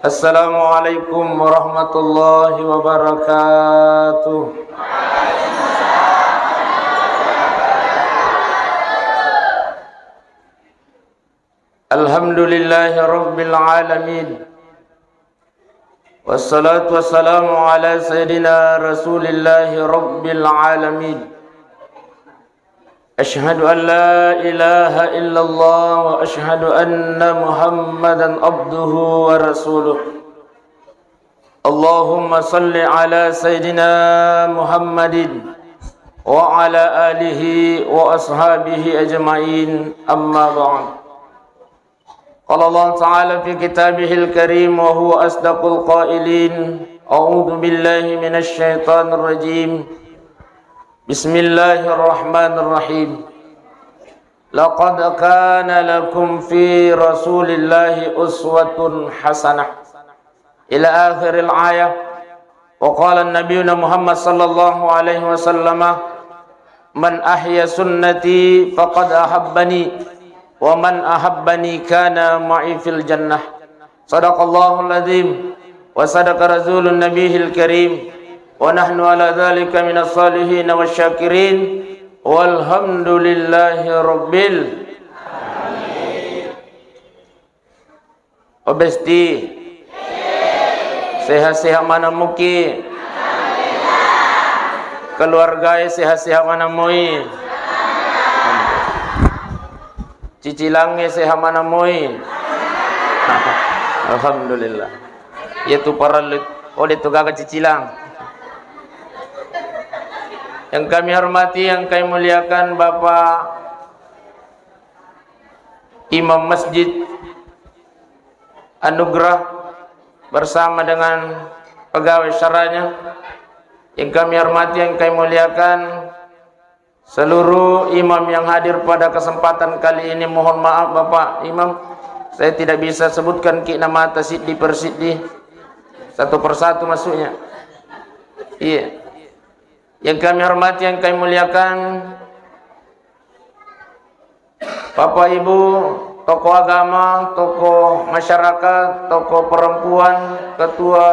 Assalamualaikum warahmatullahi wabarakatuh. Alhamdulillahi rabbil alamin. Wassalatu wassalamu ala sayyidina rasulillahi rabbil alamin. Ashhadu an la ilaha illallah wa ashhadu anna Muhammadan abduhu wa rasuluh. Allahumma salli ala sayyidina Muhammadin wa ala alihi wa ashabihi ajma'in, amma ba'd. Qala Allah ta'ala fi kitabihil karim wa huwa asdaqul qailin. A'udzu billahi minasy syaithanir rajim. Bismillahirrahmanirrahim. Laqad kana lakum fi Rasulillahi uswatun hasanah. Ila akhiril ayah. Wa qala an-nabiyuna Muhammad sallallahu alaihi wasallam, man ahya sunnati faqad ahabbani wa man ahabbani kana ma'i fil jannah. Sadaqallahul azim wa sadaqa rasulun nabiyil karim. Wa nahnu ala dhalika minas salihin wasyakirin. Walhamdulillahi rabbil alamin. Obesti sehat-sehat mana muki, keluarga sehat-sehat mana moi, cicilangnya sehat mana moi. Alhamdulillah. Yaitu para oleh tugaga cicilang. Yang kami hormati, yang kami muliakan Bapak Imam Masjid Anugerah bersama dengan pegawai syaranya. Yang kami hormati, yang kami muliakan seluruh imam yang hadir pada kesempatan kali ini. Mohon maaf Bapak Imam, saya tidak bisa sebutkan nama tasiddi persiddi satu persatu masuknya. Iya. Yang kami hormati, yang kami muliakan Bapak Ibu, tokoh agama, tokoh masyarakat, tokoh perempuan, ketua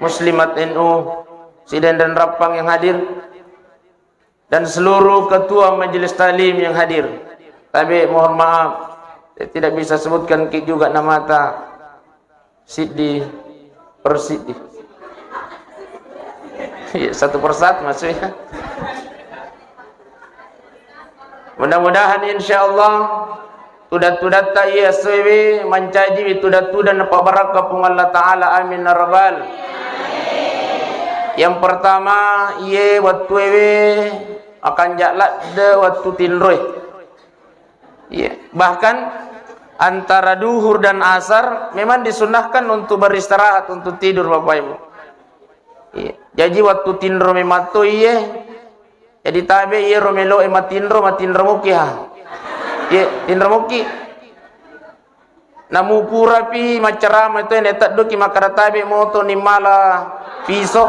Muslimat NU Siden dan Rapang yang hadir, dan seluruh ketua majelis talim yang hadir. Tapi mohon maaf, saya tidak bisa sebutkan juga nama siddi persiddi. Satu persatu maksudnya. Mudah-mudahan insyaallah tudat-tudat ta iya sewe mancaji tudat-tudan apa barakah pung Allah taala, amin rabbal. Yang pertama iye waktu ewe akan jaklat de waktu tinroy. Iya, bahkan antara duhur dan asar memang disunahkan untuk beristirahat, untuk tidur Bapak Ibu. Iya. Jadi waktu tinro memato iye, jadi tabe iye romelo matinro muki ha. Iya, tinro muki. Namu pura pi macerama itu netak doki makara tabe moto ni mala piso.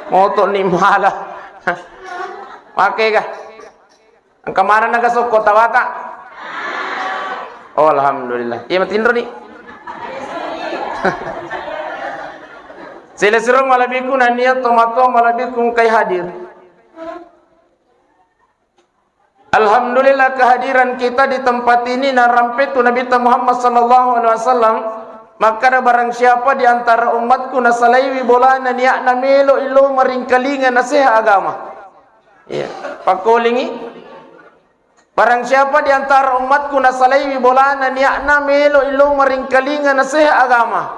Moto ni mala. Pakai kah? Kemana naga sok kota wata? Oh alhamdulillah. Iya matinro ni. Silasirong malabiku naniyat tomato malabiku kay hadir. Alhamdulillah kehadiran kita di tempat ini narampetu Nabi Muhammad sallallahu alaihi wasallam. Maka barang siapa di antara umatku nasalaiwi bolana niak na melo ilo maringkalingan nasihat agama. Iya, pakolingi. Barang siapa di antara umatku nasalaiwi bolana niak na melo ilo maringkalingan nasihat agama.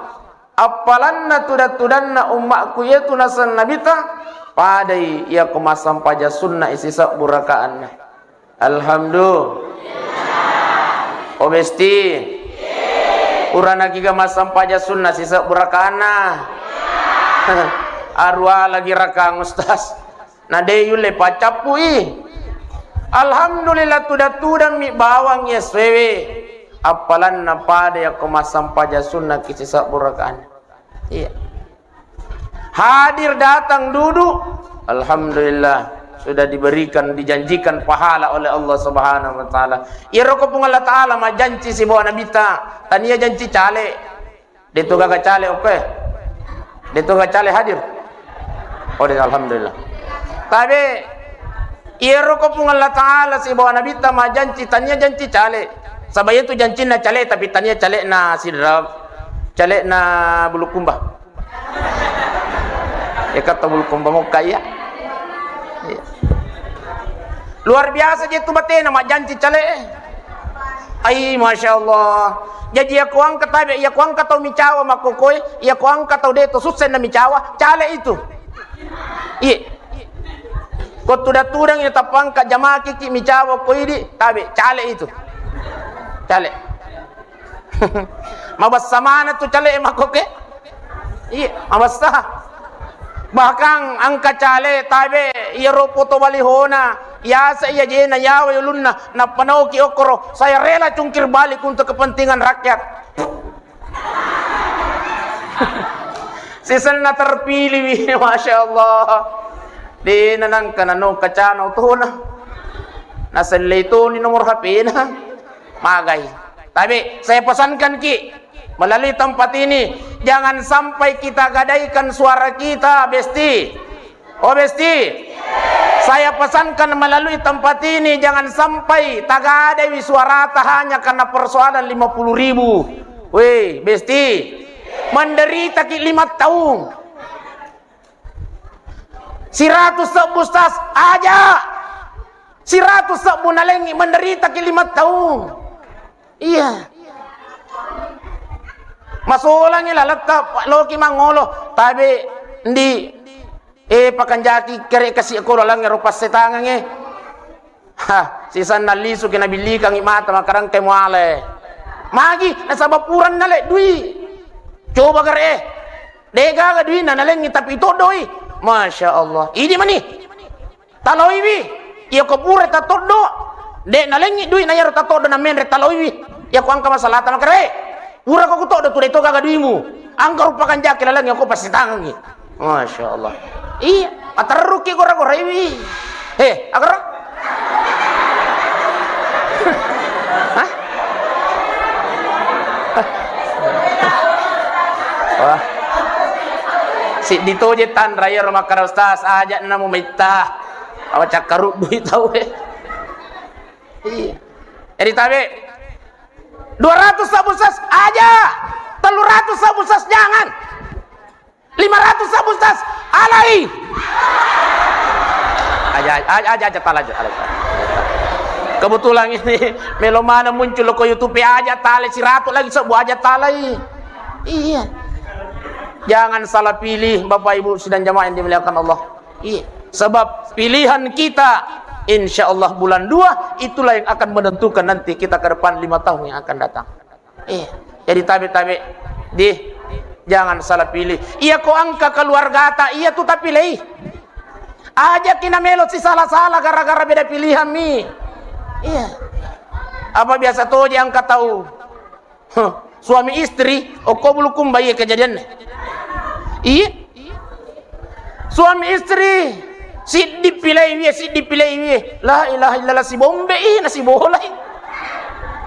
Apalanna tudat-tudanna ummakku yaitu nasan nabita padai ia kemasam paja sunnah isisak burakaanna. Alhamdulillah. Obesti urana kiga masam paja sunnah sisak burakaanna. Arwa lagi rakang ustaz nade yule pacapui. Alhamdulillah tudat-tudan mi bawang ya sewe. Apalan pada yang kemasam paja sunnah kisah burakan. Iya. Hadir datang duduk. Alhamdulillah sudah diberikan dijanjikan pahala oleh Allah Subhanahu wa taala. Ia roko pun Allah taala ma janji si bawa nabi ta. Tania janji cale. Dito gak cale oke. Dito gak cale hadir. Oh, alhamdulillah. Tapi iro ko pung Allah Ta'ala si bawa Nabi tama janji tanya janji cale. Sabaya tu janji na cale tapi tanya cale na sidrab. Cale na bulukumba. Kata bulukumba mo kaya. Luar biasa je tu bate nama janji cale. Ay, Masya Allah. Jadi aku angkat tabi, aku angkat tau micawa makokoi, aku angkat tau deto susen na micawa, cale itu. Iya. Kau tudang ini tapang ka jamaah kiki micawa koi di tabi, cale itu. Cale. Mabas samana tu cale makoke. Iya, mabas bahkan angka cale tabi, iya ropoto balihona. Ya saya jena yawa yulunna na panau ki okoro saya rela cungkir balik untuk kepentingan rakyat. Season na terpilih Masya Allah di nanang kanano kacano to na itu ni nomor HP na magay. Tapi saya pesankan ki melalui tempat ini jangan sampai kita gadaikan suara kita besti. Oh besti, saya pesankan melalui tempat ini jangan sampai tagadai suara hanya karena persoalan 50.000. Weh, besti, menderita 5 tahun. 100 sebustas aja. 100 sebunalengi menderita 5 tahun. Iya. Masulangnya lah letak loki mangolo, tapi di pakanjaki kere kasih ko lang rupas setangan nge. Ha, sisan nalisu kinabili kang imata makarang kay muale. Magi nasabapuran nale dui. Coba kare. Dega ga dui nanaleng tapi itu doi. Masya Allah. Ini mani. Taloiwi. Iyo ko pure tatodo. De nalengi dui na yaro tatodo na menre taloiwi. Ya ko angka masalah ta makare. Pura ko kutodo tu deto ga duimu. Angka rupakan jaki lalang ko pasitangan nge. Masya Allah. Iya, ataruki gora-gora iwi. Agar? Hah? Wah. Si dito je tan raya rumah kara ustaz aja na mo maita. Awa cakaru duit tahu Iya. Jadi tabe 200 sabusas aja. 300 sabusas jangan. 500 sabustas alai. Aja talaj. Kebetulan ini melomana muncul ke YouTube aja tali 100 lagi sebuah aja talai. Iya. Jangan salah pilih Bapak Ibu sidang jamaah yang dimuliakan Allah. Iya. Sebab pilihan kita insya Allah bulan 2 itulah yang akan menentukan nanti kita ke depan 5 tahun yang akan datang. Iya. Jadi tabe-tabe jangan salah pilih. Iya ko angka keluarga ta, iya tu tapi pilih. Aja kina melot si salah-salah gara-gara beda pilihan mi. Iya. Apa biasa tuh dia angka tahu. Suami istri, ko bulukum bayi kejadian. Iya. Suami istri, si dipilih wiye. La ilaha illallah si bombe nasi bola.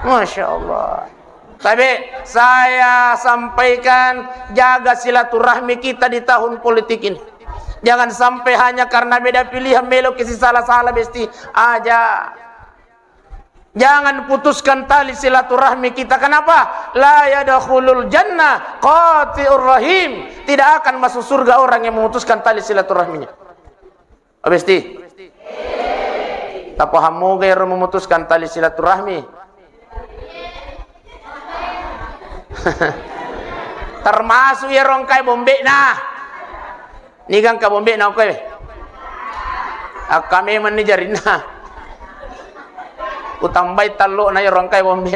Masya Allah. Tapi saya sampaikan jaga silaturahmi kita di tahun politik ini. Jangan sampai hanya karena beda pilihan melok kisi salah-salah besti aja. Jangan putuskan tali silaturahmi kita. Kenapa? La yadkhulul jannah qati'ur rahim. Tidak akan masuk surga orang yang memutuskan tali silaturahminya. Besti. Tak paham mo gairo memutuskan tali silaturahmi. Termasuk ya rongkai bombe nah. Nigang ka bombe na okay. Kami manajerin na. Utambay talo na ya rongkai bombe.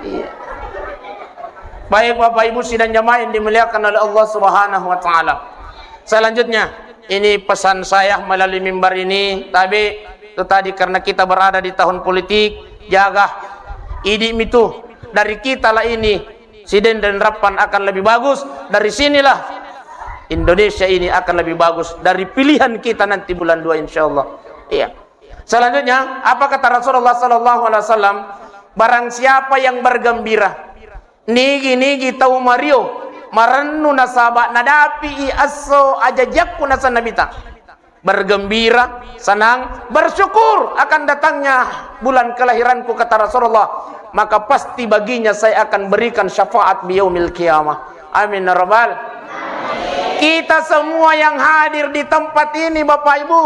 Iya. Baik Bapak Ibu sidang jamaah yang dimuliakan oleh Allah Subhanahu wa taala. Selanjutnya, ini pesan saya melalui mimbar ini, tapi itu tadi karena kita berada di tahun politik, jaga idim itu dari kita lah ini siden dan rapan akan lebih bagus. Dari sinilah Indonesia ini akan lebih bagus dari pilihan kita nanti bulan 2 insyaallah. Iya. Selanjutnya apa kata Rasulullah sallallahu alaihi wasallam? Barang siapa yang bergembira nigi tahu Mario marannu nasaba nadapi aso ajajakku nasa nabita bergembira, senang, bersyukur akan datangnya bulan kelahiranku kata Rasulullah, maka pasti baginya saya akan berikan syafaat biyaumil qiyamah. Amin ya rabbal. Kita semua yang hadir di tempat ini Bapak Ibu,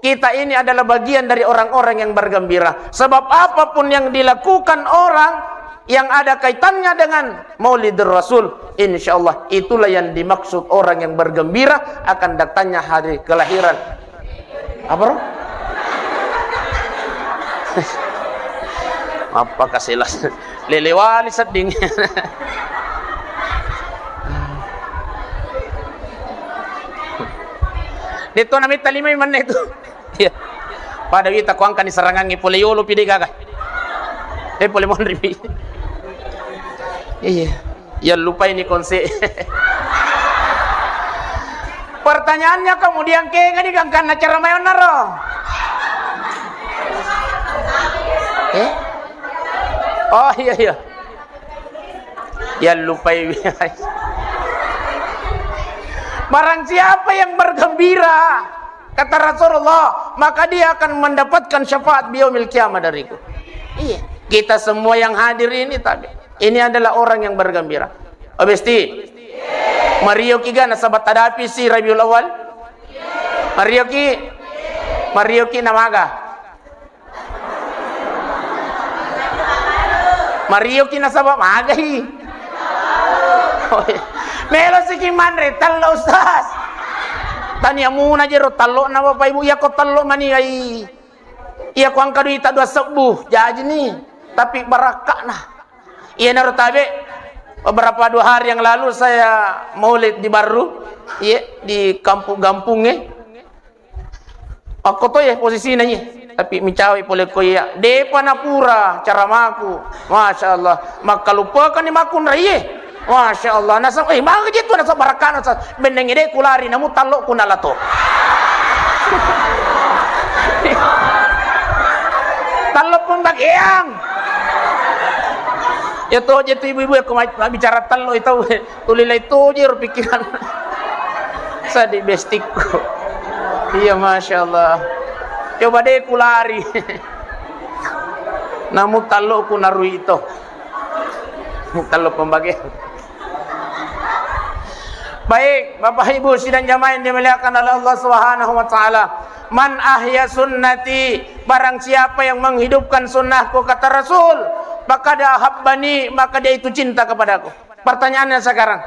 kita ini adalah bagian dari orang-orang yang bergembira. Sebab apapun yang dilakukan orang yang ada kaitannya dengan Maulidur Rasul, insyaallah itulah yang dimaksud orang yang bergembira akan datangnya hari kelahiran. Apa? Apa kasilas? Lelewali seding. Dito na may talimay man na ito. Pada wita ko ang kanisarangan ipuli yolo pidi gaga. Puli mon ripi. Iya. Ya lupa ini konse. Pertanyaannya kemudian ke ngani gangkan na cara mayon naro. Oh iya. Ya lupa. Barang siapa yang bergembira kata Rasulullah, maka dia akan mendapatkan syafaat biyaumil qiyamah dariku. Iya, kita semua yang hadir ini tapi ini adalah orang yang bergembira. Obesti. Mario kiga nasabat tadapi si Rabiul Awal. Mario ki namaga. Mario ki nasabat magai. Oh, iya. Melo si Kimandre talo ustaz. Tanya muna jero talo na Bapak Ibu ya ko talo mani ai. Iya ko angka duita dua sebuh jaji nih. Tapi barakah nah. Iya naruh tabe beberapa 2 hari yang lalu saya maulid di Baru. Iya di kampung-kampungnya. Aku tuh ya posisinya nih. Tapi mencawi boleh ko ya. Depa napura cara maku. Masya Allah. Maka lupakan ni makun raya. Masya Allah, nasa mga gitu nasa barakan sa bendeng ide kulari namu talo kunalato. Talo pun bagyang. Itu ibu-ibu yang bicara talo itu tulila itu jero pikiran. Sa di bestikku. Iya Masya Allah. Coba deh kulari. Namu talo kunaru itu. Talo pembagian. Baik, Bapak Ibu sidang jamaah yang dimuliakan oleh Allah Subhanahu wa taala. Man ahya sunnati, barang siapa yang menghidupkan sunnahku kata Rasul, maka dia habbani, maka dia itu cinta kepadaku. Pertanyaannya sekarang.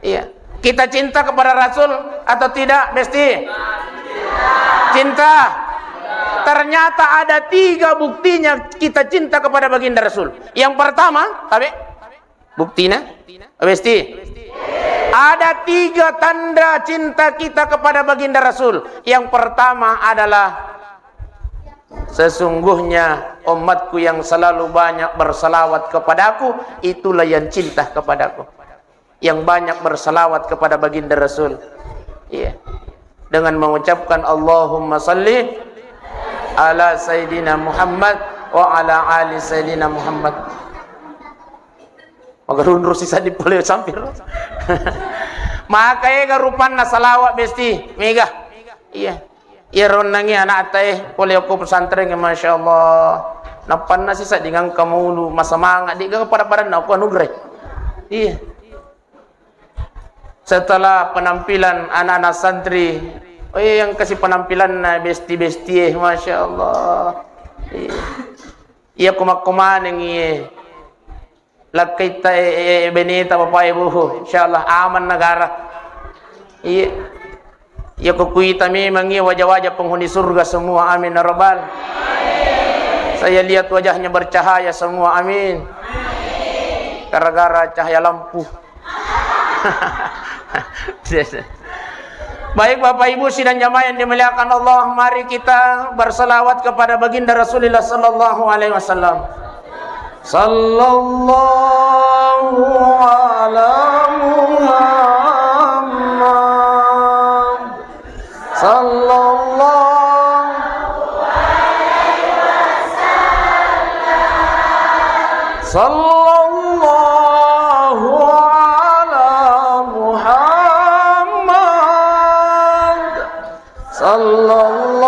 Iya. Kita cinta kepada Rasul atau tidak, Besti? Cinta. Ternyata ada 3 buktinya kita cinta kepada baginda Rasul. Yang pertama, tabe? Buktinya? Besti? Ada 3 tanda cinta kita kepada baginda Rasul. Yang pertama adalah sesungguhnya umatku yang selalu banyak bersalawat kepadaku, itulah yang cinta kepadaku. Yang banyak bersalawat kepada baginda Rasul. Iya. Dengan mengucapkan Allahumma salli ala Sayyidina Muhammad wa ala ali Sayyidina Muhammad. Magarun sisa di boleh sampir. Makanya garupan na salawat Besti. Mega. Iya. Iya ron nangi anak atay boleh aku pesantren ya Masya Allah. Napan na sisa dengan kamu lu masamanga di pada na aku anugerah. Iya. Setelah penampilan anak-anak santri, oh iya yang kasih penampilan na Besti-Besti Masya Allah. Iya. Iya kumak-kuman yang iya. Lakita benita Bapak Ibu, insyaallah aman negara. Iya. Ya kukuita memang iya wajah-wajah penghuni surga semua, amin ya rabbal. Saya lihat wajahnya bercahaya semua, amin. Gara-gara cahaya lampu. Baik Bapak Ibu sidang jamaah yang dimuliakan Allah, mari kita berselawat kepada baginda Rasulullah sallallahu alaihi wasallam. Sallallahu ala Muhammad sallallahu alaihi wasallam sallallahu sallallahu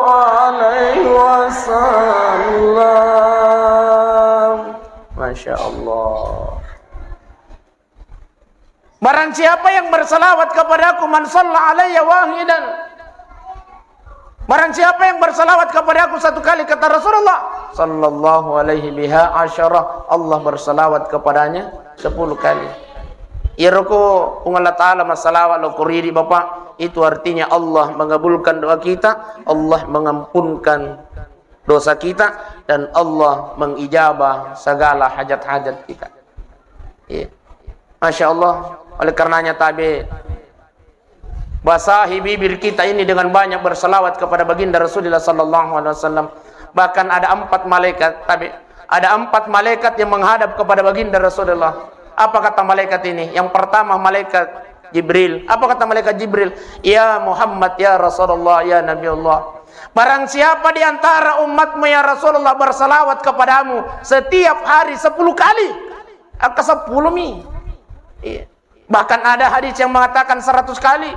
alaihi wasallam. Masya Allah. Barang siapa yang bersalawat kepadaku, man shalla alayya wahidan. Barang siapa yang bersalawat kepadaku satu kali, kata Rasulullah sallallahu alaihi biha asyarah, Allah bersalawat kepadanya 10 kali. Iroko Allah Ta'ala masalawat lo kuriri Bapak, itu artinya Allah mengabulkan doa kita, Allah mengampunkan dosa kita, dan Allah mengijabah segala hajat-hajat kita. Ya. Masya Allah. Oleh karenanya tabi basahi bibir kita ini dengan banyak bersalawat kepada baginda Rasulullah sallallahu alaihi wasallam. Bahkan ada 4 malaikat, tapi ada 4 malaikat yang menghadap kepada baginda Rasulullah. Apa kata malaikat ini? Yang pertama malaikat Jibril. Apa kata malaikat Jibril? Ya Muhammad, ya Rasulullah, ya Nabi Allah. Barang siapa di antara umatmu ya Rasulullah bersalawat kepadamu setiap hari 10 kali, ke 10 mi. Iya. Bahkan ada hadis yang mengatakan 100 kali.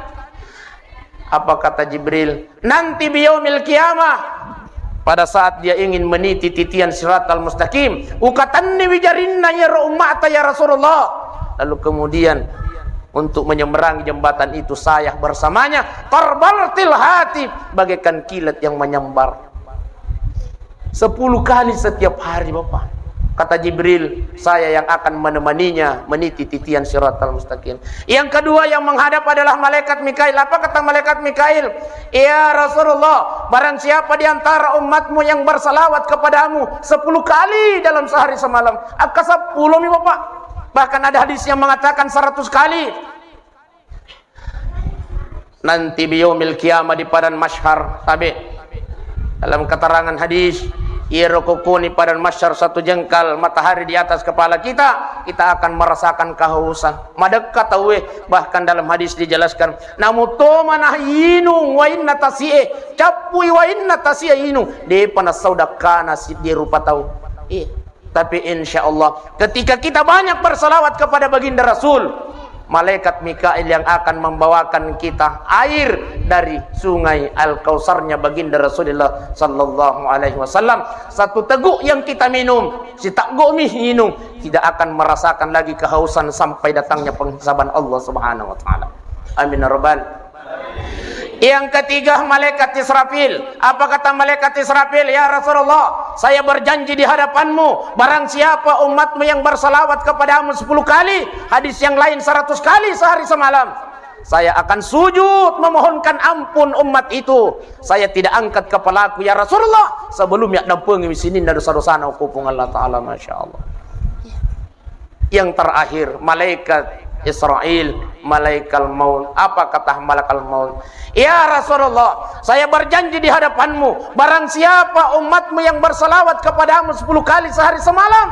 Apa kata Jibril? Nanti biyaumil qiyamah, pada saat dia ingin meniti titian siratal mustaqim, ukatanni wijarinna ya ummata ya Rasulullah. Lalu kemudian untuk menyeberangi jembatan itu saya bersamanya, tarbaltil hati, bagaikan kilat yang menyambar. 10 kali setiap hari Bapak. Kata Jibril, saya yang akan menemaninya meniti titian siratal mustaqim. Yang kedua yang menghadap adalah malaikat Mikail. Apa kata malaikat Mikail? Ya Rasulullah, barang siapa di antara umatmu yang bersalawat kepadamu 10 kali dalam sehari semalam, ke 10 nih Bapak. Bahkan ada hadis yang mengatakan 100 kali. Nanti biyaumil qiyamah di padang mahsyar. Tabi dalam keterangan hadis, irokukuni padang mahsyar 1 jengkal matahari di atas kepala kita, kita akan merasakan kehausan. Madakka tawe, bahkan dalam hadis dijelaskan, namuto manahinu wa inna tasi'e, capui wa inna tasi'inu, de panas saudakana si di rupa tahu. Tapi insya Allah ketika kita banyak bersalawat kepada baginda Rasul, malaikat Mikail yang akan membawakan kita air dari sungai Al-Kautsarnya baginda Rasulullah sallallahu alaihi wasallam. 1 teguk yang kita minum, si teguk minum, tidak akan merasakan lagi kehausan sampai datangnya penghisaban Allah Subhanahu wa taala. Amin ya rabbal. Yang ketiga malaikat Israfil. Apa kata malaikat Israfil? Ya Rasulullah, saya berjanji di hadapanmu, barang siapa umatmu yang bersalawat kepadamu 10 kali, hadis yang lain 100 kali sehari semalam, saya akan sujud memohonkan ampun umat itu. Saya tidak angkat kepalaku ya Rasulullah sebelum yaknapengi sini dari dosa-dosana kupung Allah Ta'ala. Masya Allah. Yang terakhir malaikat Israel, malaikat maut. Apa kata malaikat maut? Ya Rasulullah, saya berjanji di hadapanmu, barang siapa umatmu yang bersalawat kepadamu 10 kali sehari semalam,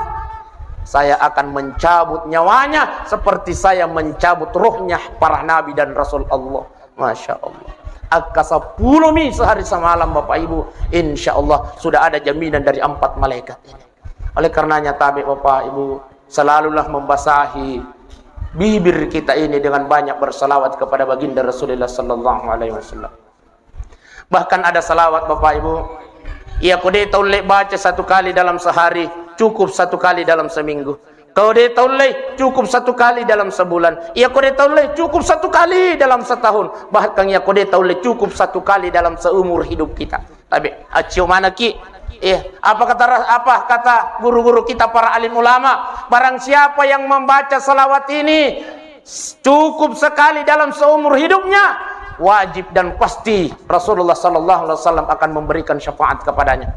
saya akan mencabut nyawanya seperti saya mencabut ruhnya para nabi dan rasul Allah. Masya Allah. Angka 10 mi sehari semalam Bapak Ibu, insya Allah sudah ada jaminan dari 4 malaikat ini. Oleh karenanya tabi Bapak Ibu, selalulah membasahi bibir kita ini dengan banyak bersalawat kepada baginda Rasulullah sallallahu alaihi wasallam. Bahkan ada salawat Bapak Ibu, ia kode taulek baca 1 kali dalam sehari, cukup 1 kali dalam seminggu. Kode taulek cukup 1 kali dalam sebulan. Ia kode taulek cukup 1 kali dalam setahun. Bahkan ia kode taulek cukup 1 kali dalam seumur hidup kita. Tapi acio mana ki? Apa kata guru-guru kita para alim ulama? Barang siapa yang membaca salawat ini cukup sekali dalam seumur hidupnya, wajib dan pasti Rasulullah sallallahu alaihi wasallam akan memberikan syafaat kepadanya.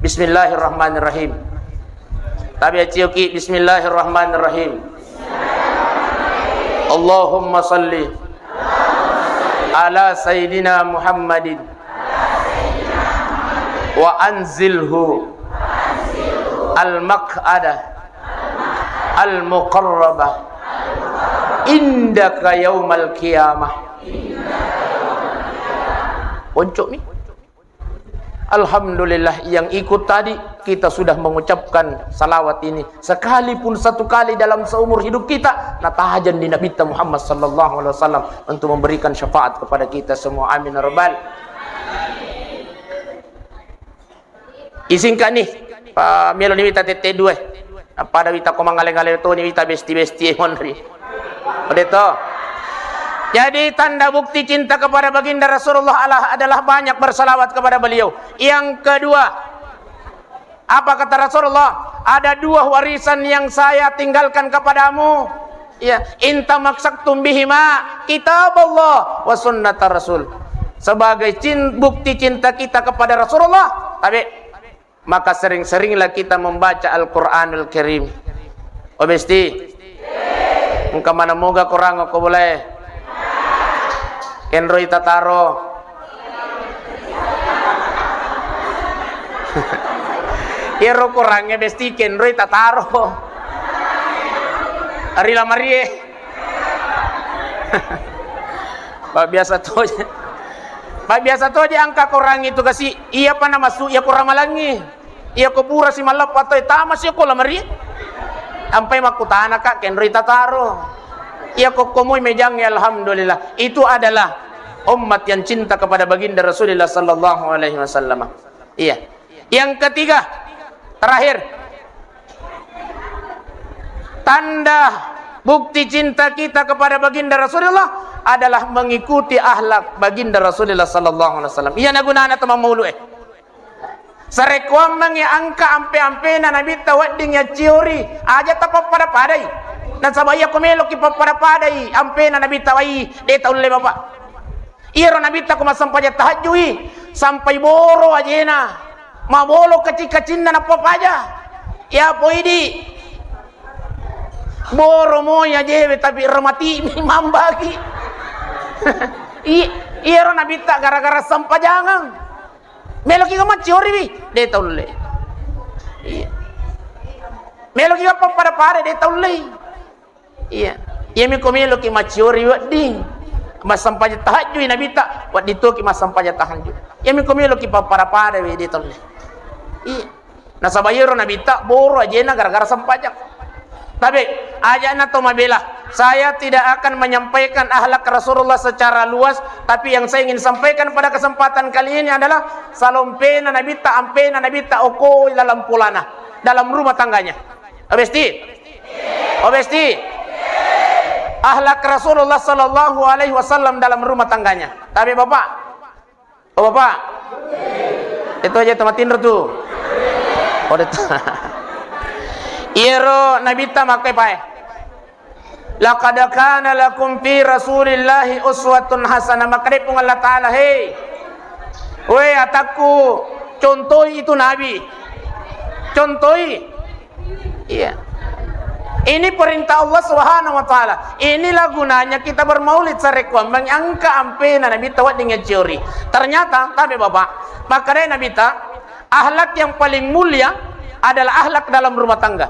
Bismillahirrahmanirrahim. Tabi acioki bismillahirrahmanirrahim. Allahumma salli ala sayyidina Muhammadin wa anzilhu al-maq'adah al-muqarrabah indaka yaumal qiyamah. Oncok ni Alhamdulillah yang ikut tadi kita sudah mengucapkan salawat ini sekalipun satu kali dalam seumur hidup kita. Natahajan di Nabi Muhammad sallallahu alaihi wasallam untuk memberikan syafaat kepada kita semua. Amin ya rabbal. Isingkan nih melo ni wita tete dua. Pada wita komangale-ngale to ni wita besti-besti monri. Begitu. Jadi tanda bukti cinta kepada baginda Rasulullah adalah banyak bersalawat kepada beliau. Yang kedua, apa kata Rasulullah? Ada dua warisan yang saya tinggalkan kepadamu. Ya, inta maksaktum bihima kitab Allah wa sunnat Rasul. Sebagai bukti cinta kita kepada Rasulullah, tapi maka sering-seringlah kita membaca Al-Qur'anul Karim. Obesti. Engkau mana moga kurang aku boleh. Kenroi tataro. Iro kurangnya besti kenroi tataro. Arila Marie. Pak biasa tuh. Pak biasa tuh aja angka kurang itu kasih. Iya apa nama masuk iya kurang malangi. Iya kupura si malap atau tamas iya ko la Marie. Sampai makutana kak kenroi tataro. Ia kokomoy mejang ya alhamdulillah. Itu adalah umat yang cinta kepada baginda Rasulullah sallallahu alaihi wasallam. Iya. Yang ketiga, terakhir. Tanda bukti cinta kita kepada baginda Rasulullah adalah mengikuti akhlak baginda Rasulullah sallallahu alaihi wasallam. Iya nagunana tamang maulu Sarekwam mangi angka ampe-ampe na nabi tawadding ya ciori aja tapap pada padai. Na sabaya kumelo ki pada padai ampe na nabi tawai de taulle bapak. Iro nabi ta kuma sampai tahajui sampai boro ajena. Ma bolo kecil-kecil na papaja. Ya poidi. Boro moya jewe tapi remati mambagi. Iro nabi ta gara-gara sampajangan. Melo ki kama ciori bi de taulle. Iya. Melo ki apa pada pare de taulle. Iya. Ia mi komelo ki maciori wading. Mas sampaya tahajud nabi tak wad dito ki mas sampaya tahajud. Ia mi komelo ki para we de taulle. Iya. Na sabayero nabi tak boro ajena gara-gara sampajak. Tapi ajana to mabela. Saya tidak akan menyampaikan akhlak Rasulullah secara luas, tapi yang saya ingin sampaikan pada kesempatan kali ini adalah salompena nabi tak ampena nabi tak oko dalam pulana, dalam rumah tangganya. Obesti? Obesti? Akhlak Rasulullah sallallahu alaihi wasallam dalam rumah tangganya. Tapi Bapak? Oh Bapak? Itu aja tematin tuh. Oh itu. Iro nabi ta makai pae. Laqad kana lakum fi Rasulillahi uswatun hasanah. Makare pun Allah Taala hei. Wei ataku contoi itu nabi. Contoi. Iya. Ini perintah Allah Subhanahu wa taala. Inilah gunanya kita bermaulid sarekwam mengangka ampena nabi tawat dengan ciori. Ternyata tapi Bapak, makanya nabi ta akhlak yang paling mulia adalah akhlak dalam rumah tangga.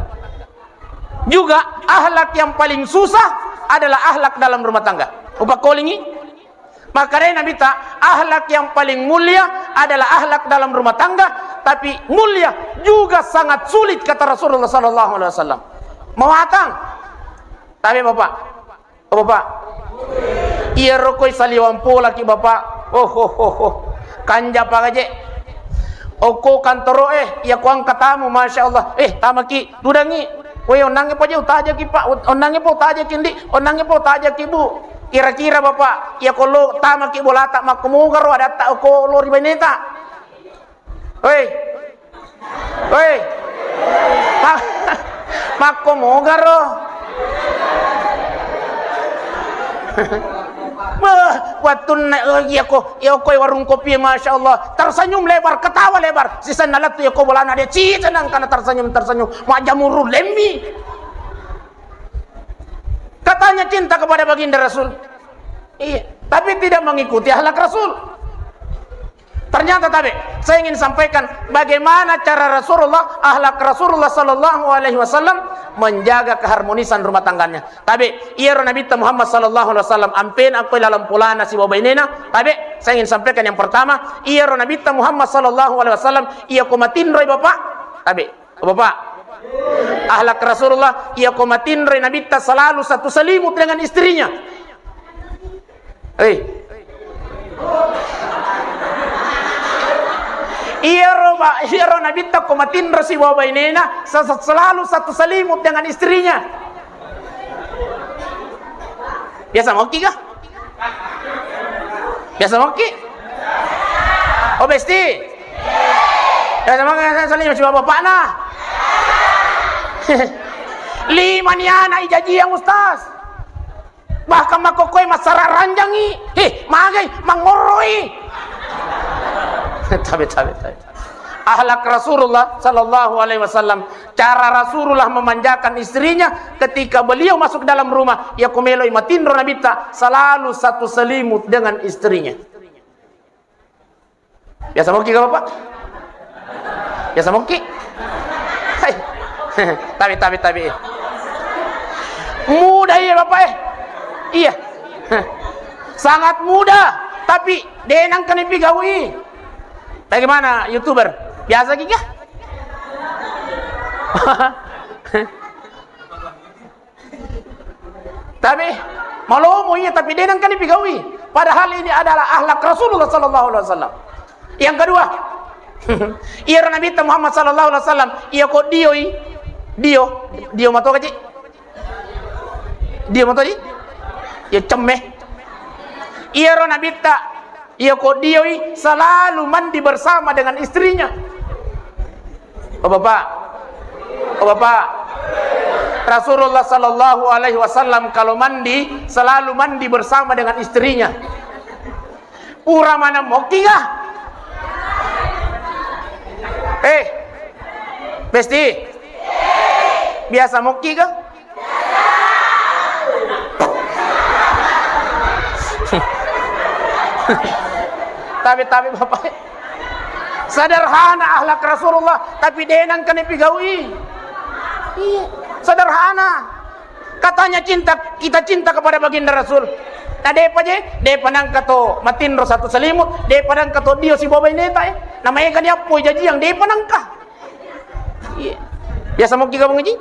Juga akhlak yang paling susah adalah akhlak dalam rumah tangga. Upak kolingi. Makanya nabi ta akhlak yang paling mulia adalah akhlak dalam rumah tangga, tapi mulia juga sangat sulit kata Rasulullah sallallahu alaihi wasallam. Mawatang. Tapi Bapak, oh Bapak. Iya rokoi saliwampo laki Bapak. Oh. Kanja pagaje. Oko kantoro ya kuang katamu masyaallah. Tamaki dudangi. Woi onange po jauh taja ki Pak. Onange po taja kindi. Onange po taja ki Bu. Kira-kira Bapak, ya kalau tamaki bolata makumugar ada tak oko lori beneta. Woi. Makumugar roh. Waktu ya koi warung kopi masya Allah tersenyum lebar ketawa lebar sisa nalat tu ya ko bolana dia senang karena tersenyum majamuru lembi katanya cinta kepada baginda Rasul iya tapi tidak mengikuti akhlak Rasul. Ternyata tabe, saya ingin sampaikan bagaimana cara Rasulullah, akhlak Rasulullah sallallahu alaihi wasallam menjaga keharmonisan rumah tangganya. Tabe, iya Nabi Muhammad sallallahu alaihi wasallam ampen aku dalam pulana si babainena. Tabe, saya ingin sampaikan yang pertama, iya Nabi Muhammad sallallahu alaihi wasallam iya komatin roi bapak. Tabe, bapak. Akhlak Rasulullah iya komatin roi Nabi selalu satu selimut dengan istrinya. Iya Nabi tak komatin rasi bawa inena selalu satu selimut dengan istrinya. Biasa moki kah? Biasa moki? Oh besti? Biasa moki selimut si bapak nah. 5 ni anak ijaji yang ustaz. Bahkan makokoy masara ranjangi. Magai mangoroi. Tabe. Akhlak Rasulullah sallallahu alaihi wasallam, cara Rasulullah memanjakan istrinya ketika beliau masuk dalam rumah, ya kumeloi matindro nabita selalu satu selimut dengan istrinya. Biasa moki ka bapak? Biasa moki? Tabe. Mudah ya bapak Iya. Sangat mudah, tapi denang kan pigawi. Bagaimana YouTuber? Biasa gigi? Tapi malu iya tapi denang kan pigawi. Padahal ini adalah akhlak Rasulullah sallallahu alaihi wasallam. Yang kedua, iya Nabi Muhammad sallallahu alaihi wasallam, iya kok dio mato kaji. Dio mato di? Ya cemeh. Iya Nabi ia kok dia selalu mandi bersama dengan istrinya. Oh bapak, Rasulullah sallallahu alaihi wasallam kalau mandi selalu mandi bersama dengan istrinya. Pura mana moki kah? Besti, biasa moki kah? Tapi bapak sederhana akhlak Rasulullah, tapi denang kan pigawi. Iya, sederhana. Katanya kita cinta kepada baginda Rasul. Nah depa nang kato matindro satu selimut, depa nang kato dio si babai neta namanya kan dia poi jaji yang depa nang ka. Iya. Biasa mau kita mengaji?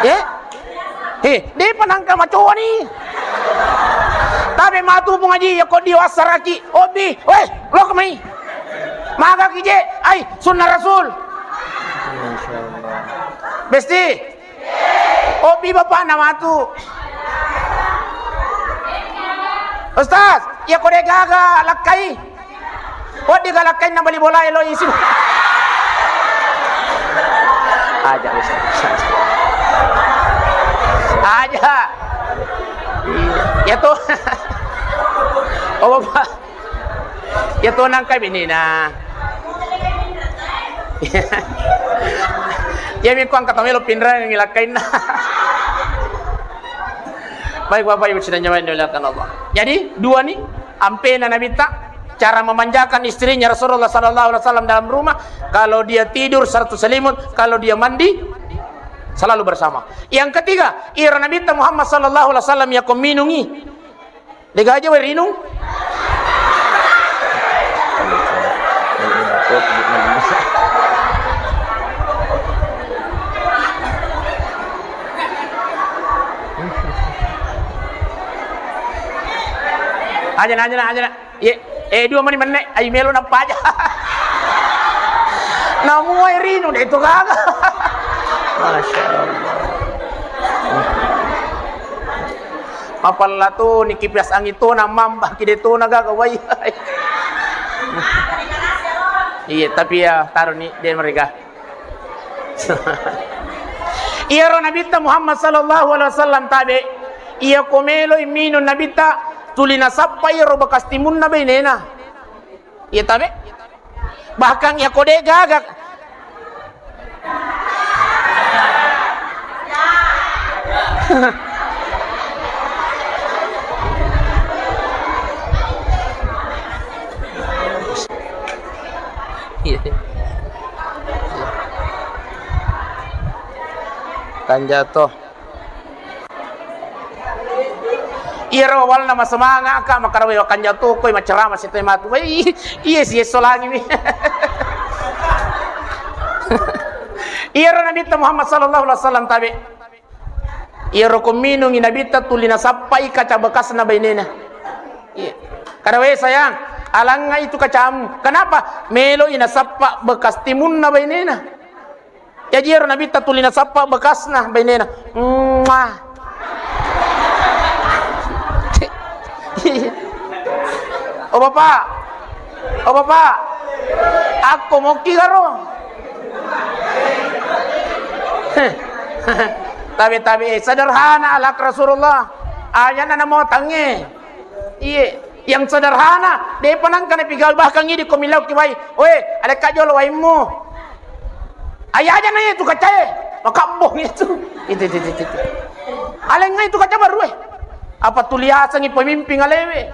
Ya? Depa nang ka macoa ni. Tapi matu pengaji ya kok dia asaraki obi lo kemai maka kije sunnah Rasul besti obi bapak nama tu ustaz ya kok dia gaga lakai dia galakai na bali bola elo isi aja ustaz aja ya tuh oh bapak ya tuh nang kay binina ya mi kuang katamelo pinra ng ilakain na baik bapak ibu sedang nyaman dimuliakan Allah. Jadi dua nih ampena Nabi cara memanjakan istrinya Rasulullah sallallahu alaihi wasallam dalam rumah, kalau dia tidur satu selimut, kalau dia mandi selalu bersama. Yang ketiga, ira Nabi Muhammad sallallahu alaihi wasallam ya kominungi. Lega aja we rinung. Aja. Dua mani mana? Ay melo na paja. Namu ay rinung itu kagak. Masya Allah. Mapala to ni kipias ang ito na mamba kidito nagagaway. Iya tapi ya taruh ni din mereka. Iya ro Nabi Muhammad sallallahu alaihi wasallam tabe iya komelo imino Nabi tulina sappai ro bakas timun na benena. Iya tabe bahkan ya kode gagak Kan jatuh. Iro wal nama semanga ka makarawe kan jatuh koy macerama si temat. Wai iya si solangi mi. Iro Nabi Muhammad sallallahu alaihi wasallam tabi. Iro kuminung Nabi tulina sappai kaca bekasna bainena. Iya. Karawe sayang, alanga itu kacamu. Kenapa? Melo ina sappa bekas timunna bainena. Ya jiro Nabi tulina sappa bekasna bainena. Oh bapak, aku mau kigaro. Tabi sederhana alak Rasulullah. Ayan na mo tangi. Iye, yang sederhana. Dia panangkan pigal bahkan ini komilaw kiwai. Oi, ada kajol waimu. Ayah aja nanya itu kacae. Makambong itu. Itu. Aleng itu kaca baru Apa tuliasan ni pemimpin alewe?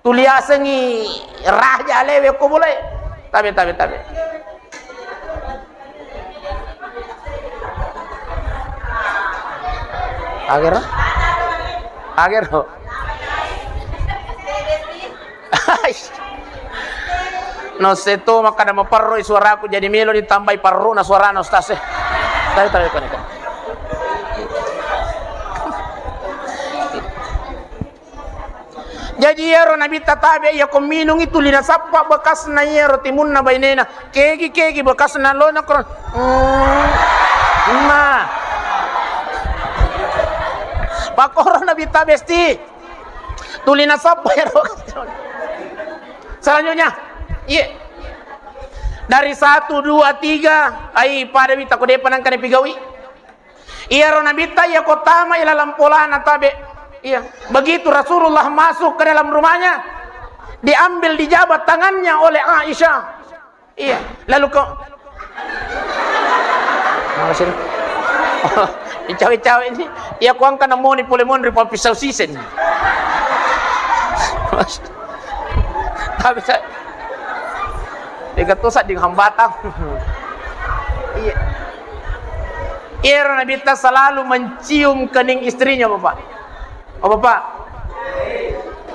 Tuliasan ni raja alewe ko boleh? Tabi. Agar. No seto maka na maparro suara aku jadi melo ditambah parro na suara na ustaz. Tabi kan. Jadi yero Nabi tatabe ya kominung itu lina sappa bekas na yero timun na bainena kegi bekas na lo na kron pakoro Nabi tabesti tulina sappa yero. Selanjutnya iya dari 1, 2, 3 ai pada bita ko depan kan pigawi yero Nabi ta ya kotama ila lampolana tabe. Iya, begitu Rasulullah masuk ke dalam rumahnya, diambil dijabat tangannya oleh Aisyah. Iya, lalu kok Masin. Cawe-cawe ini, ya kuang kana mo ni polemon ri pisau sisen. Tapi saya dikatusa ding hambatang. Iya. Nabi ta selalu mencium kening istrinya, Bapak. Bapak,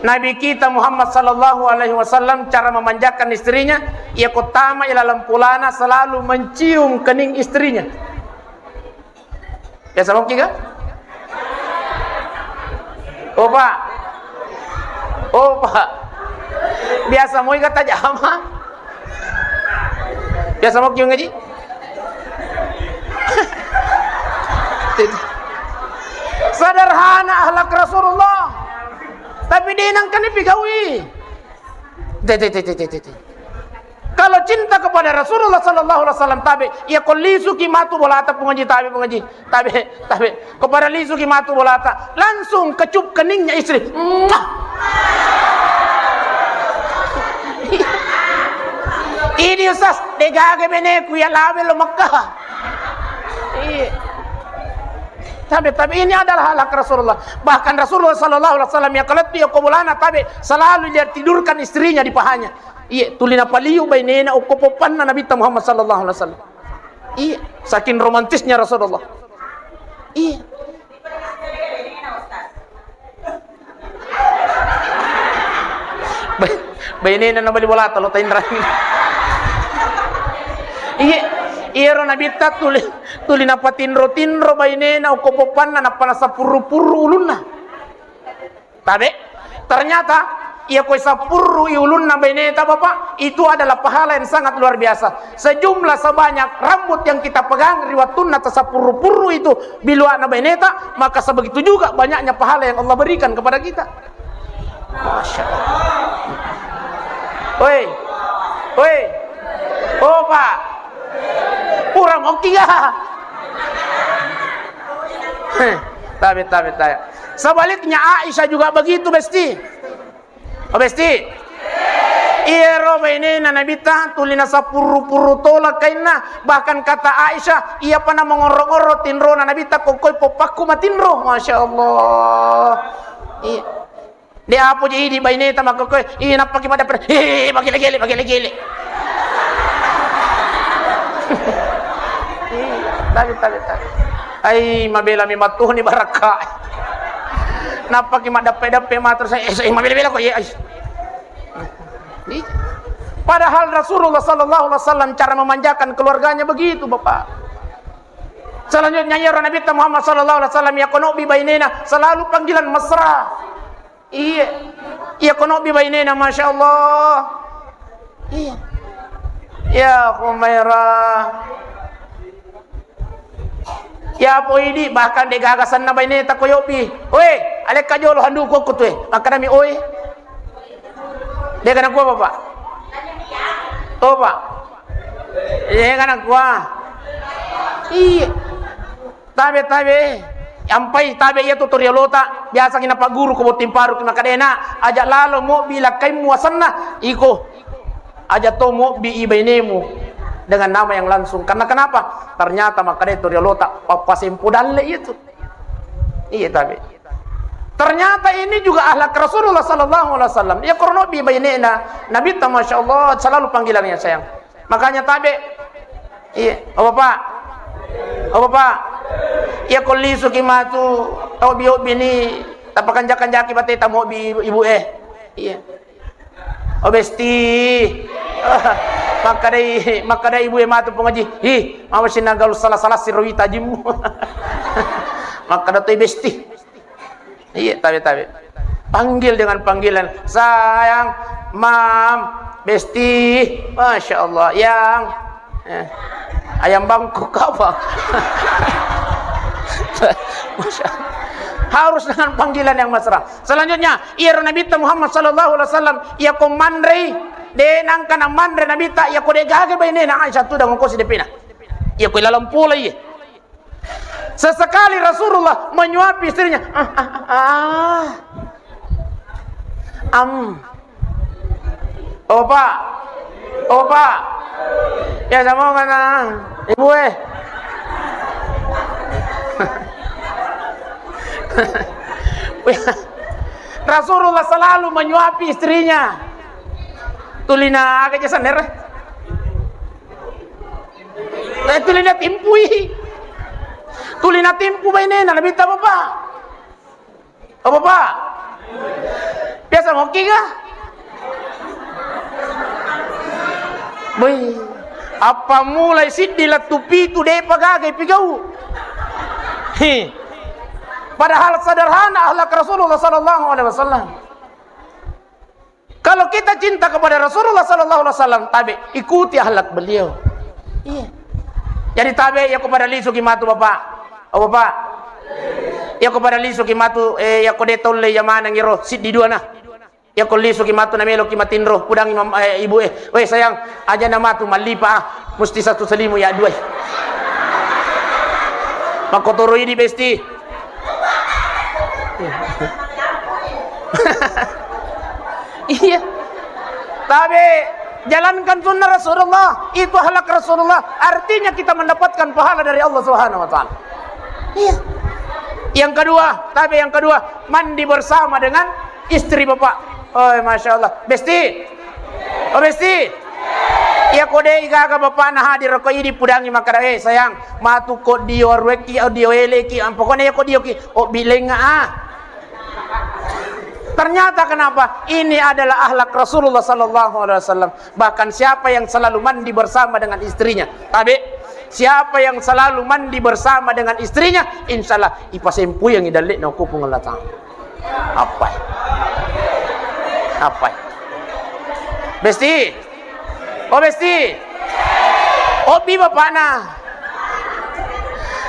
Nabi kita Muhammad sallallahu alaihi wasallam cara memanjakan istrinya, ia kotama ila lampulana selalu mencium kening istrinya. Biasa mau kira? Pak. Biasa mau kata jama? Biasa mau kira ngaji? Sederhana akhlak Rasulullah. Tapi dinangkan pigawi. Kalau cinta kepada Rasulullah sallallahu alaihi wasallam tabe ya kolisu kimatu bolata pengaji tabe kepada lisu kimatu bolata langsung kecup keningnya istri. Ini Ustaz degage beneku ya lawe lo Makkah. Tapi ini adalah halak Rasulullah. Bahkan Rasulullah sallallahu alaihi wasallam ya kalau dia kubulana tabe selalu dia tidurkan istrinya di pahanya. Iya, tulina paliu bainena ukopopan Nabi Muhammad sallallahu alaihi wasallam. Iya, saking romantisnya Rasulullah. Iya. Bainena na bali bola talo tain rami. Iya, Nabi ta tuli na patinro bainena ukopopan na panasa puru ulunna. Tabe ternyata ia koi sapuru ulunna bainena Bapak itu adalah pahala yang sangat luar biasa. Sejumlah sebanyak rambut yang kita pegang riwatunna tasapuru itu biluana baineta, maka sebegitu juga banyaknya pahala yang Allah berikan kepada kita. Masya Allah. Oi. Oh Pak. Kurang oke ya. Tapi. Sebaliknya Aisyah juga begitu besti. Iro bainena Nabi ta tulina sapuru tolak kaina. Bahkan kata Aisyah ia pernah mengorok-orok tinro na Nabi ta kokoi popaku matinro. Masya Allah. Iya. Dia apa jadi baineta maka kokoi ina pakai pada bagi lagi. Tapi. Ay mabela mi matuh ni baraka. Napa ki madape-dape mater saya mabela-bela ko ay. Padahal Rasulullah sallallahu alaihi wasallam cara memanjakan keluarganya begitu, Bapak. Selanjutnya ya Nabi Muhammad sallallahu alaihi wasallam yakuno bi bainina, selalu panggilan mesra. Iya. Yakuno bi bainina, masyaallah. Iya. Ya Humairah. Ya poidi bahkan de gagasan na bainina takoyobi. Oi, alek kajolo handu ko kutwe. Makana mi oi. De kana ko Bapak. Oh Pak, ini kan aku iya, tabe ampai tabe iya tutorial lota biasa kina pak guru ko timparu kina kadena aja lalo mo bila kai muasanna iko aja to mo bi ibainemu dengan nama yang langsung karena kenapa ternyata makade tutorial lota papasimpu dalle itu iya tabe. Ternyata ini juga akhlak Rasulullah sallallahu alaihi wasallam. Ya qarno bi bainina. Nabi ta masyaallah selalu panggilannya sayang. Makanya tabe. Iya, apa Pak? Apa Pak? Ya kulli sukimatu au bi bini tapakan jaki bate tamu bi ibu Iya. Obesti. Maka dai ibu matu pengaji. Hi, awasin nagal salah-salah sirwi tajim. Maka datoi besti. Iya, tabe. Panggil dengan panggilan sayang, mam, besti, masya Allah, yang ayam bangkok apa? Harus dengan panggilan yang mesra. Selanjutnya, ia Nabi Muhammad sallallahu alaihi wasallam ia komandrei de nangkana mandre Nabi ta ia ko de gage baine na Aisyah tu dengan ko si depina. Ia ko lalam pula ia. Sesekali Rasulullah menyuapi istrinya. Opa. Ya sama mana? Ibu Rasulullah selalu menyuapi istrinya. Tulina agak saner. Tulina timpui. Tulina timpu bainena Nabi ta Bapak. Oh Bapak. Biasa ngoki kah? Boy. Apa mulai sidilat tupi tu de pagagai pigau. Padahal sederhana akhlak Rasulullah sallallahu alaihi wasallam. Kalau kita cinta kepada Rasulullah sallallahu alaihi wasallam, tabe ikuti akhlak beliau. Iya. Jadi tabe ya kepada lisu kimatu Bapak. Oh Bapak, ya kepada lisu kimatu ya kode tolle yamana ngiro sit di dua na. Ya ko lisu kimatu na melo kimatindro kudang ibu weh sayang aja nama tu malipa mesti satu selimu ya dua. Makotoro ini besti. Iya. Tabe jalankan sunnah Rasulullah, itu akhlak Rasulullah, artinya kita mendapatkan pahala dari Allah Subhanahu wa taala. Iya. Yang kedua, mandi bersama dengan istri Bapak. Oh, masya Allah. Besti. Oh, besti. Ya kode igaga Bapak na hadir ko ini pudangi makara sayang, matu ko dio reki audio eleki pokoknya ya ko dio ki oh bilenga Ternyata kenapa? Ini adalah akhlak Rasulullah sallallahu alaihi wasallam. Bahkan siapa yang selalu mandi bersama dengan istrinya, siapa yang selalu mandi bersama dengan istrinya, insyaallah ipasempu yang idalik na ko pengelatang. Apa? Besti. Oh besti. Oh bi bapakna.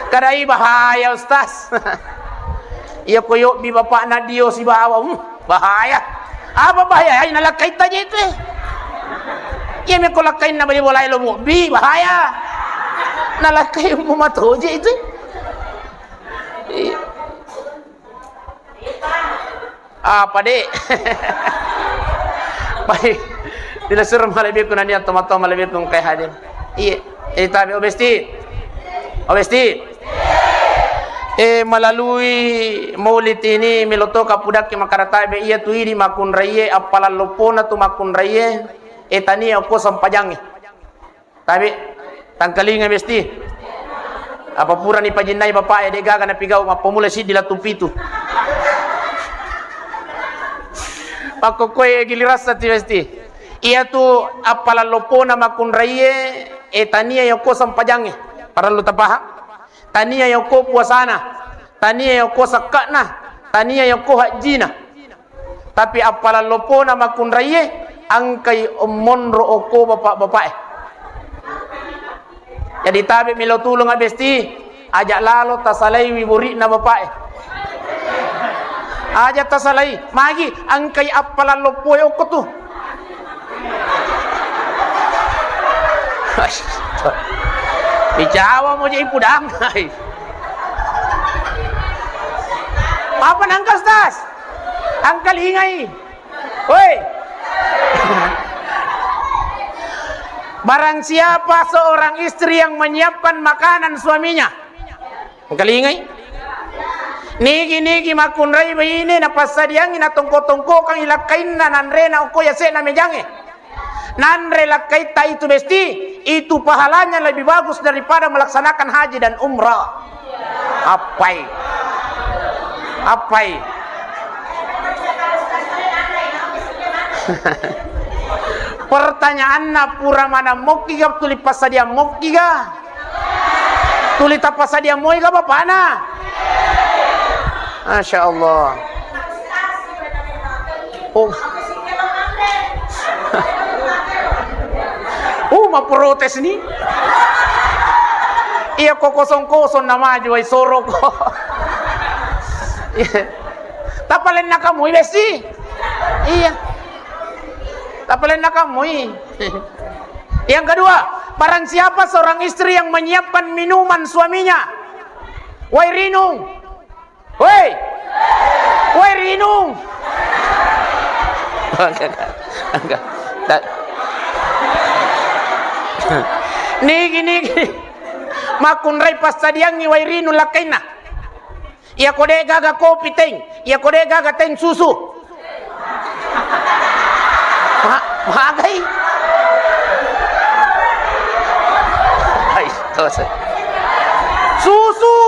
Kadai bahaya Ustaz. Iya koyo bi bapakna dio si bawa. Bahaya. Apa bahaya? Ay nalakay tayo ito eh. Iya may kulakay na bali walay lo mo. Bi bahaya. Nalakay mo matoje ito eh. Apa dek? Baik. Bila suruh malibik ko na niya tomato malibik kong kay hadir. Iya. Tabi obesti. Melalui maulid ini miloto kapudak ki makaratabe iya tu ini makun raye apalallopona tu makun raye tani ako sampajangi. Tabi tangkalinga besti. Apa pura ni pajinay bapak de gaga na pigaw mapamula si dilatupitu. Pakokoy giliras sa tiwesti. Iya tu apalalopo na makunraye tania yoko sampajange para lu tapaha. Tania yoko puasana. Tania yoko sakana. Tania yoko hajina. Tapi apalalopo na makunraye angkay monro oko bapak-bapak. Jadi tabi milo tulong abesti ajak lalo tasalay wiburi na bapae. Ajak tasalay magi angkay apalalopoy ko tu. Bicawa mo jadi pudang. Apa nangkas tas? Angkal hingay. Oi. Barang siapa seorang istri yang menyiapkan makanan suaminya, kalingay. Nigi makunray ini na pasadiang ina tongko kang ilakain na nanre na uko yase na mejange. Nanre lakay ta itu besti, itu pahalanya lebih bagus daripada melaksanakan haji dan umrah. Apai. Pertanyaan na pura mana mokiga tuli pasadia mokiga tuli tapasadia moiga bapak na. Masya Allah. Maprotes ni. Iya ko kosong na maju ay soro ko. Tapalin na kamu besi. Iya. Tapalin na kamu. Yang kedua, barang siapa seorang istri yang menyiapkan minuman suaminya. Woi Rinung. Woi Rinung. Enggak. Nigi. Makunray pasadiangi woi Rinung lakaina. Ia kode gaga kopi teng. Ia kode gaga teng susu. Magai. Ay, tose. Susu.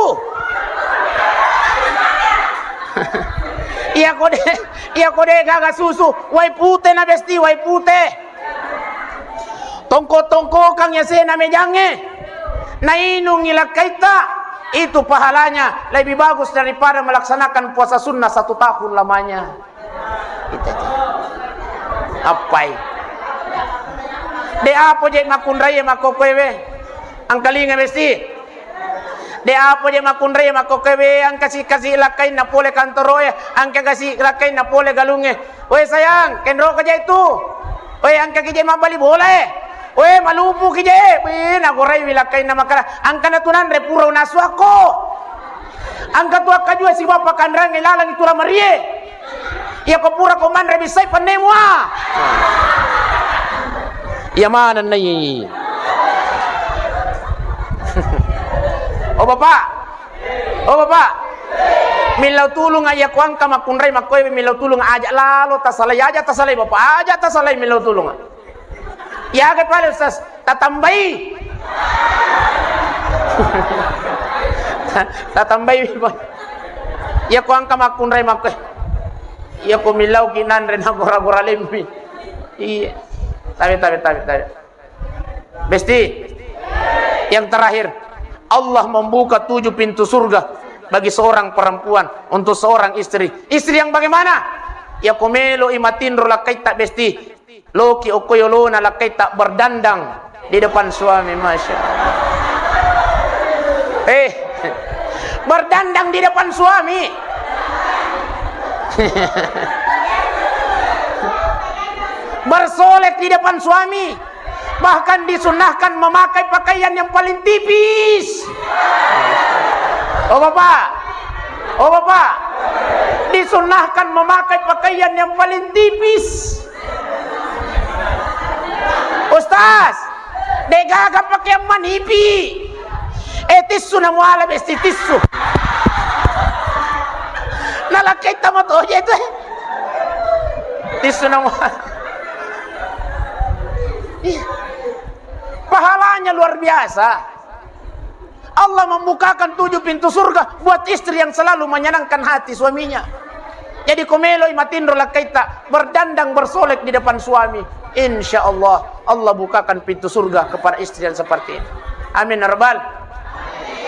Iya kode gaga susu. Wai pute na besti, wai pute. Tongko kang yase na mejange. Nainung ilakaita. Itu pahalanya lebih bagus daripada melaksanakan puasa sunnah 1 tahun lamanya. Itu. Apai de apo je makunraye makokowe ang kalinga besti de apo je makunraye makokowe ang kasi lakay na pole kantoroy ang kasi lakay na pole galunge. Oy sayang kenro ka je itu. Oy ang kaki je mabali bola Oy malupu ki je nagoray wilakay na makara ang kanatunan repuro nasu ako ang katua kajua si bapa kandrang ilalang itura marie. Ia kopura koman rebisay panemwa. Iya mana nih? Oh bapak. Milau tulung ayah kuang kama kunrai makoy milau tulung ajak lalo tasalay bapak ajak tasalay milau tulung. Ya ke pale ustaz tatambai. Tatambai bapak. Ya kuang kama kunrai makoy. Iya ko milaw kinan rin na gora-gora limpi. Iya. Tabi. Besti. Yang terakhir, Allah membuka 7 pintu surga bagi seorang perempuan untuk seorang istri. Istri yang bagaimana? Ya komelo imatinro lakay tak besti. Loki okoyolo na lakay tak berdandang di depan suami, masya Allah. Berdandang di depan suami. Bersolek di depan suami. Bahkan disunahkan memakai pakaian yang paling tipis. Oh bapak, disunahkan memakai pakaian yang paling tipis. Ustaz, degaga pakaian manipi. Tisu na muala besti tisu. Nalakay tamat oje itu. Tisu na muala. Pahalanya luar biasa. Allah membukakan 7 pintu surga buat istri yang selalu menyenangkan hati suaminya. Jadi komeloi matindro lakaita berdandang bersolek di depan suami. Insya Allah Allah bukakan pintu surga kepada istri yang seperti ini. Amin ya rabbal